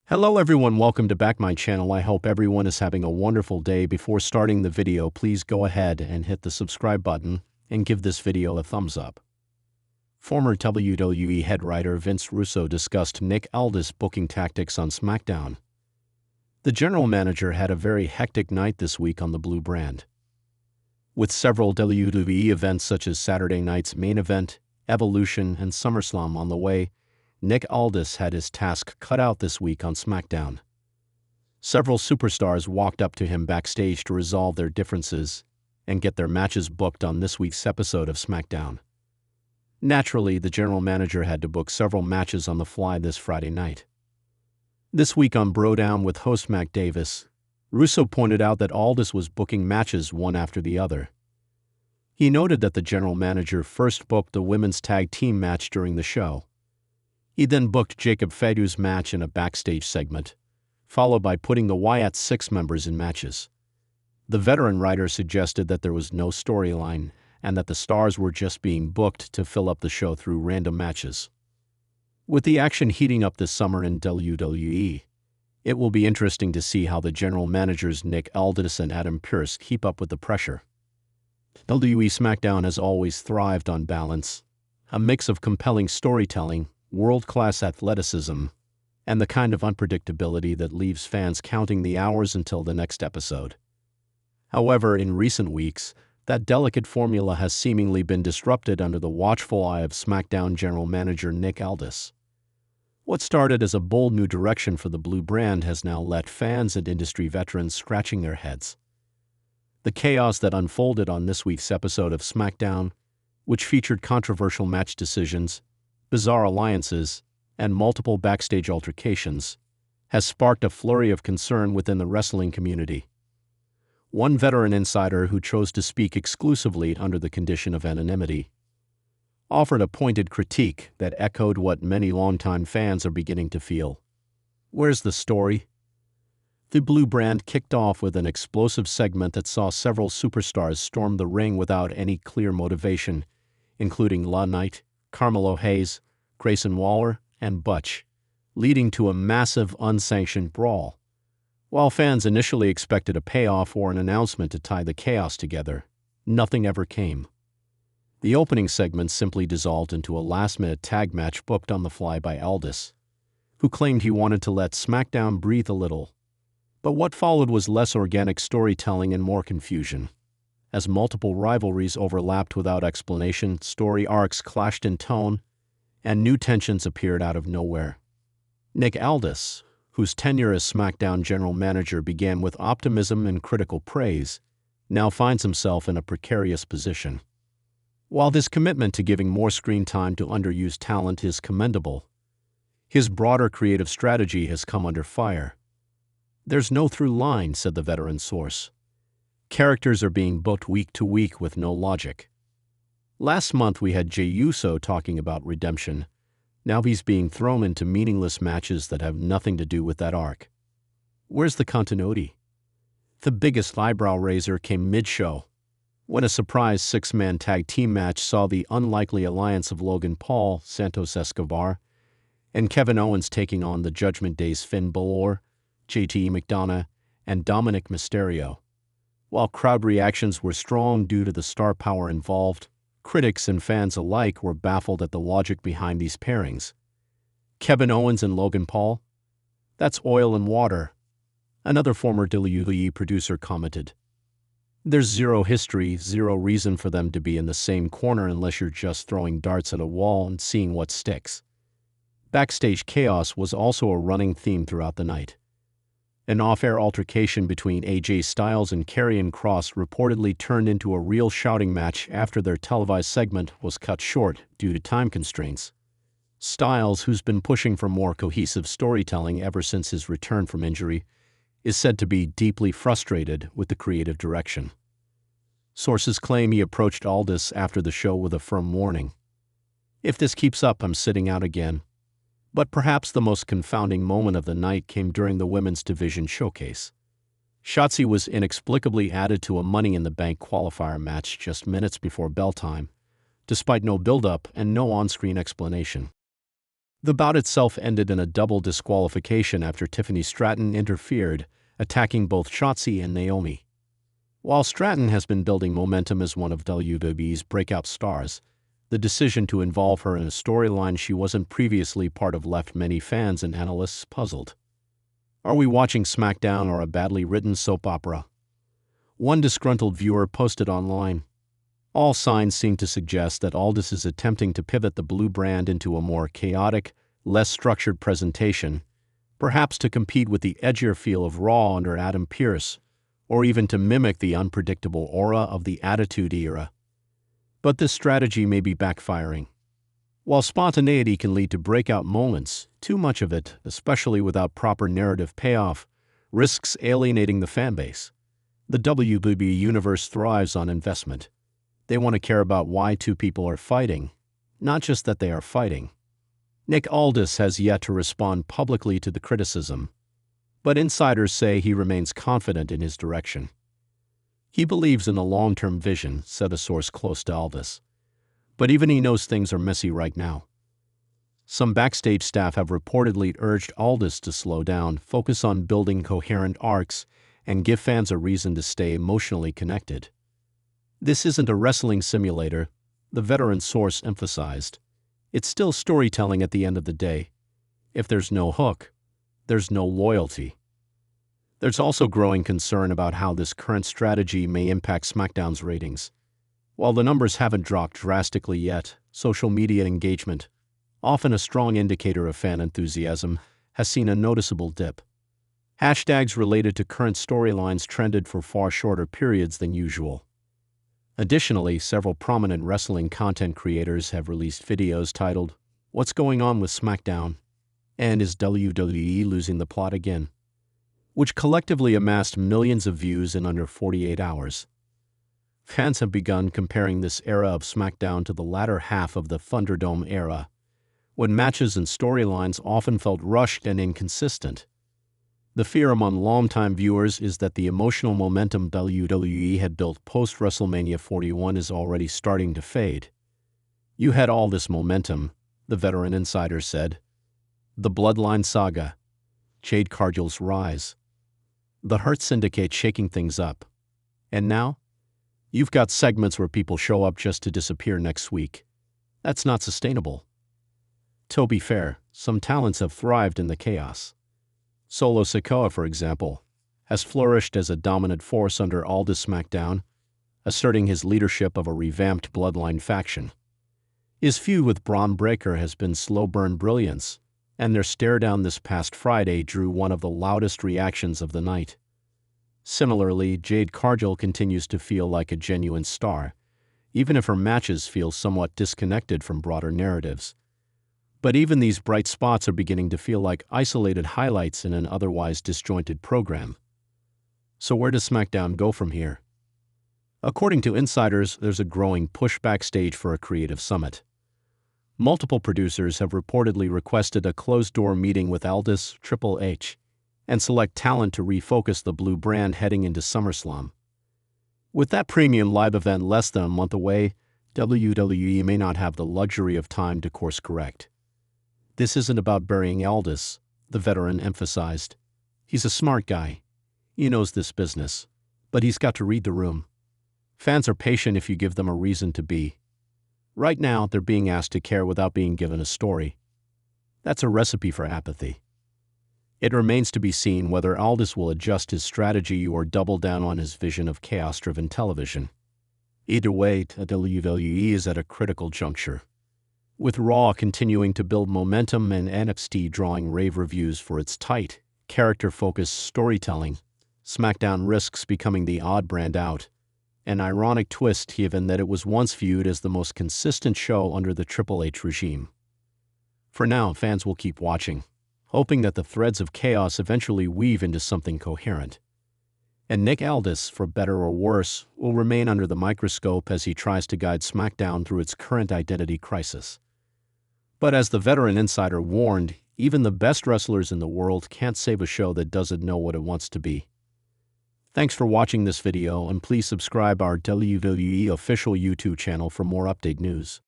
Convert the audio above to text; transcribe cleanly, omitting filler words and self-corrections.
Hello everyone, welcome to back my channel. I hope everyone is having a wonderful day. Before starting the video, please go ahead and hit the subscribe button and give this video a thumbs up. Former WWE head writer Vince Russo discussed Nick Aldis' booking tactics on SmackDown. The general manager had a very hectic night this week on the Blue brand. With several WWE events such as Saturday night's main event, Evolution, and SummerSlam on the way, Nick Aldis had his task cut out this week on SmackDown. Several superstars walked up to him backstage to resolve their differences and get their matches booked on this week's episode of SmackDown. Naturally, the general manager had to book several matches on the fly this Friday night. This week on Brodown with host Mac Davis, Russo pointed out that Aldis was booking matches one after the other. He noted that the general manager first booked the women's tag team match during the show. He then booked Jacob Fadu's match in a backstage segment, followed by putting the Wyatt Six members in matches. The veteran writer suggested that there was no storyline and that the stars were just being booked to fill up the show through random matches. With the action heating up this summer in WWE, it will be interesting to see how the general managers Nick Aldis and Adam Pearce keep up with the pressure. WWE SmackDown has always thrived on balance, a mix of compelling storytelling, world-class athleticism, and the kind of unpredictability that leaves fans counting the hours until the next episode. However, in recent weeks, that delicate formula has seemingly been disrupted under the watchful eye of SmackDown general manager Nick Aldis. What started as a bold new direction for the Blue brand has now left fans and industry veterans scratching their heads. The chaos that unfolded on this week's episode of SmackDown, which featured controversial match decisions, bizarre alliances, and multiple backstage altercations, has sparked a flurry of concern within the wrestling community. One veteran insider who chose to speak exclusively under the condition of anonymity offered a pointed critique that echoed what many longtime fans are beginning to feel. Where's the story? The Blue brand kicked off with an explosive segment that saw several superstars storm the ring without any clear motivation, including LA Knight, Carmelo Hayes, Grayson Waller, and Butch, leading to a massive unsanctioned brawl. While fans initially expected a payoff or an announcement to tie the chaos together, nothing ever came. The opening segment simply dissolved into a last-minute tag match booked on the fly by Aldis, who claimed he wanted to let SmackDown breathe a little. But what followed was less organic storytelling and more confusion. As multiple rivalries overlapped without explanation, story arcs clashed in tone, and new tensions appeared out of nowhere. Nick Aldis, whose tenure as SmackDown general manager began with optimism and critical praise, now finds himself in a precarious position. While this commitment to giving more screen time to underused talent is commendable, his broader creative strategy has come under fire. "There's no through line," said the veteran source. "Characters are being booked week to week with no logic. Last month we had Jey Uso talking about redemption. Now he's being thrown into meaningless matches that have nothing to do with that arc. Where's the continuity?" The biggest eyebrow raiser came mid-show, when a surprise six-man tag team match saw the unlikely alliance of Logan Paul, Santos Escobar, and Kevin Owens taking on the Judgment Day's Finn Balor, JT McDonough, and Dominic Mysterio. While crowd reactions were strong due to the star power involved, critics and fans alike were baffled at the logic behind these pairings. Kevin Owens and Logan Paul? That's oil and water, another former WWE producer commented. There's zero history, zero reason for them to be in the same corner unless you're just throwing darts at a wall and seeing what sticks. Backstage chaos was also a running theme throughout the night. An off-air altercation between AJ Styles and Karrion Kross reportedly turned into a real shouting match after their televised segment was cut short due to time constraints. Styles, who's been pushing for more cohesive storytelling ever since his return from injury, is said to be deeply frustrated with the creative direction. Sources claim he approached Aldis after the show with a firm warning. "If this keeps up, I'm sitting out again." But perhaps the most confounding moment of the night came during the women's division showcase. Shotzi was inexplicably added to a Money in the Bank qualifier match just minutes before bell time, despite no build-up and no on-screen explanation. The bout itself ended in a double disqualification after Tiffany Stratton interfered, attacking both Shotzi and Naomi. While Stratton has been building momentum as one of WWE's breakout stars, the decision to involve her in a storyline she wasn't previously part of left many fans and analysts puzzled. Are we watching SmackDown or a badly written soap opera? One disgruntled viewer posted online. All signs seem to suggest that Aldis is attempting to pivot the blue brand into a more chaotic, less structured presentation, perhaps to compete with the edgier feel of Raw under Adam Pearce, or even to mimic the unpredictable aura of the Attitude Era. But this strategy may be backfiring. While spontaneity can lead to breakout moments, too much of it, especially without proper narrative payoff, risks alienating the fanbase. The WWE universe thrives on investment. They want to care about why two people are fighting, not just that they are fighting. Nick Aldis has yet to respond publicly to the criticism, but insiders say he remains confident in his direction. He believes in a long-term vision, said a source close to Aldis. But even he knows things are messy right now. Some backstage staff have reportedly urged Aldis to slow down, focus on building coherent arcs, and give fans a reason to stay emotionally connected. This isn't a wrestling simulator, the veteran source emphasized. It's still storytelling at the end of the day. If there's no hook, there's no loyalty. There's also growing concern about how this current strategy may impact SmackDown's ratings. While the numbers haven't dropped drastically yet, social media engagement, often a strong indicator of fan enthusiasm, has seen a noticeable dip. Hashtags related to current storylines trended for far shorter periods than usual. Additionally, several prominent wrestling content creators have released videos titled, "What's Going On with SmackDown?" and "Is WWE Losing the Plot Again?", which collectively amassed millions of views in under 48 hours. Fans have begun comparing this era of SmackDown to the latter half of the Thunderdome era, when matches and storylines often felt rushed and inconsistent. The fear among longtime viewers is that the emotional momentum WWE had built post-WrestleMania 41 is already starting to fade. "You had all this momentum," the veteran insider said. "The Bloodline Saga, Jade Cargill's rise, the Hurt Syndicate shaking things up. And now? You've got segments where people show up just to disappear next week. That's not sustainable." To be fair, some talents have thrived in the chaos. Solo Sikoa, for example, has flourished as a dominant force under Aldis SmackDown, asserting his leadership of a revamped Bloodline faction. His feud with Braun Breaker has been slow-burn brilliance, and their stare-down this past Friday drew one of the loudest reactions of the night. Similarly, Jade Cargill continues to feel like a genuine star, even if her matches feel somewhat disconnected from broader narratives. But even these bright spots are beginning to feel like isolated highlights in an otherwise disjointed program. So where does SmackDown go from here? According to insiders, there's a growing push backstage for a creative summit. Multiple producers have reportedly requested a closed-door meeting with Aldis, Triple H, and select talent to refocus the blue brand heading into SummerSlam. With that premium live event less than a month away, WWE may not have the luxury of time to course-correct. "This isn't about burying Aldis," the veteran emphasized. "He's a smart guy. He knows this business, but he's got to read the room. Fans are patient if you give them a reason to be. Right now, they're being asked to care without being given a story. That's a recipe for apathy." It remains to be seen whether Aldis will adjust his strategy or double down on his vision of chaos-driven television. Either way, WWE is at a critical juncture. With Raw continuing to build momentum and NXT drawing rave reviews for its tight, character-focused storytelling, SmackDown risks becoming the odd brand out, an ironic twist given that it was once viewed as the most consistent show under the Triple H regime. For now, fans will keep watching, hoping that the threads of chaos eventually weave into something coherent. And Nick Aldis, for better or worse, will remain under the microscope as he tries to guide SmackDown through its current identity crisis. But as the veteran insider warned, even the best wrestlers in the world can't save a show that doesn't know what it wants to be. Thanks for watching this video, and please subscribe our WWE official YouTube channel for more update news.